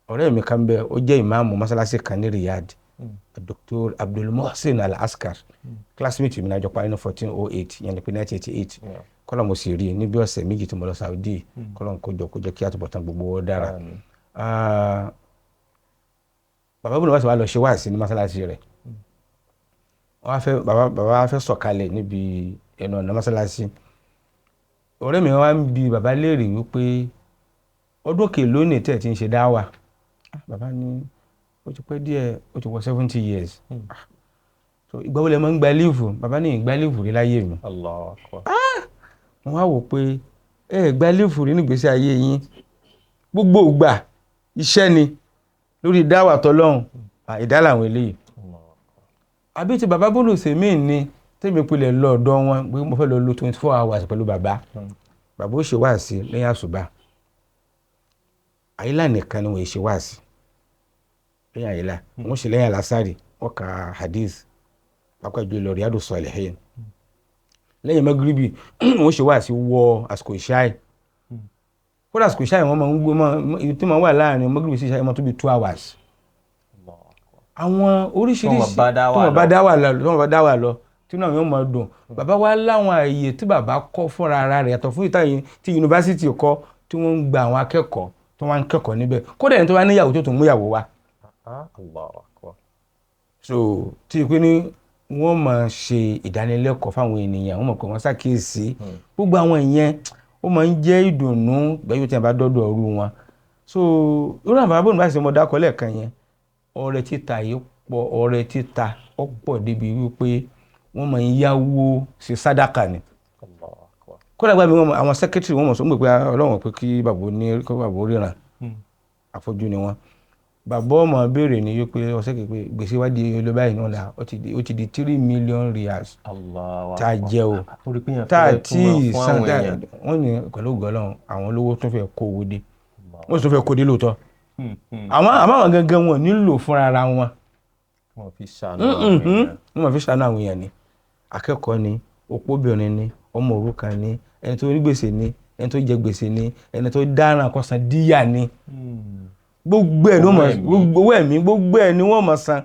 ọ̀rẹ́ mi kan bẹ ó jẹ́ ìmáàmù mọ́sálásí kan ní Riyadh, Dr. Abdul Muhsin Al-Askar, classmate mi nájọ parí ní 1408 yẹn ní pé 1988 kọ́lọ̀ mo sì rí níbi ọ̀sẹ̀ méjì tí mo lọ Saudi, kọ́lọ̀ kó jẹ́ kí àtúbọ̀tán gbogbo dára. Bàbá bùnú wá sí wá lọ ṣe wáàsí ní mọ́sálásí rẹ̀, bàbá wa fẹ́ sọ̀kalẹ̀ níbi ẹnu ọ̀nà mọ́sálásí. Ọ̀rẹ́ mi wá ń bi bàbá léèrè wípé ọdún kèló ní tẹ̀ tí ń ṣe dáwà. Bàbá ní ó ti pẹ́ díẹ̀, ó ti wọ 70 years. So ìgbà wo lẹ máa ń gba líìfù? Bàbá ní ìgbà líìfù rí láyé mi. Allahu Akbar. Wọ́n wá wò pé gba líìfù rí nígbésí ayé yín, gbogbo ìgbà iṣẹ́ ni lórí dáwà tọ́lọ́hun, ìdá làwọn eléyìí. Àbí ti bàbá bọ́lù sèmí ni tèmi pilẹ̀ lọ ọ̀dọ̀ wọn pé mo fẹ́ lọ lo 24 hours pẹ̀lú bàbá. Bàbá ó ṣe wáàsí lẹ́yìn àsùbá, àyílà nìkan ni wọ́n ṣe wáàsí lẹ́yìn àyílà, wọ́n ṣe lẹ́yìn àlásàrì, wọ́n ka hadith pápá ìjọ lọ Riyadu Salihin. Lẹ́yìn magribi wọ́n ṣe wáàsí wọ àsìkò ìṣáì, kódà àsìkò ìṣáì wọ́n máa ń gbé tí wọ́n wà láàrin magribi sí ìṣáì wọ́n tó bí 2 hours. Àwọn oríṣiríṣi tó wọ́n bá dá wà lọ tí náà yóò máa dùn. Bàbá wa láwọn ààyè tí bàbá kọ́ fúnra ara rẹ̀ yàtọ̀ fún ìtàn tí yunifásitì kọ́ tí wọ́n ń gba àwọn akẹ́kọ̀ọ́ tó wọ́n ń kẹ́kọ̀ọ́ níbẹ̀, kódà ẹni tó wá níyàwó tó tún mú ìyàwó wá. So tí pé ní wọ́n máa ṣe ìdánilẹ́kọ̀ọ́ fáwọn ènìyàn, wọ́n mọ̀ pé wọ́n ṣàkíyèsí gbogbo àwọn ìyẹn, ó máa ń jẹ́ ìdùnnú gbẹ́yìn tí a bá dọ́dọ̀ ọrú wọn. So irú àwọn bàbá bá ṣe mọ dákọ̀ lẹ́ẹ̀kan yẹn, ọrẹ títa yìí pọ̀, ọrẹ títa ó pọ̀ débi wípé wọ́n máa ń yáwó ṣe sádàkà ni. Kódà gbà mí àwọn sẹ́kẹ́tìrì wọ́n mọ̀ sọ pé Ọlọ́run pé kí bàbá ríran àfojú ni wọ́n. Bàbá ọmọ béèrè ní wípé ọ̀sẹ̀ kìí gbèsè wádìí olú báyìí náà la ó ti di 3 million riyals tá a jẹ́ o tá a tí san wọ́n ní pẹ̀lú gọ́lọ́n àwọn olówó tún fẹ́ kó owó dé, wọ́n sì tún fẹ́ kó dé lóòótọ́. Àmọ́ àwọn gangan wọn nílò fúnra ara wọn. Wọ́n fi ṣàánú àwọn èèyàn ni, akẹ́kọ̀ọ́ ni, opóbìnrin ni, ọmọ òrukàn ni, ẹni tó ní gbèsè ni, ẹni tó jẹ gbèsè ni, ẹni tó dáràn kó san díyà ni. Gbogbo ẹ̀ ni wọ́n máa san.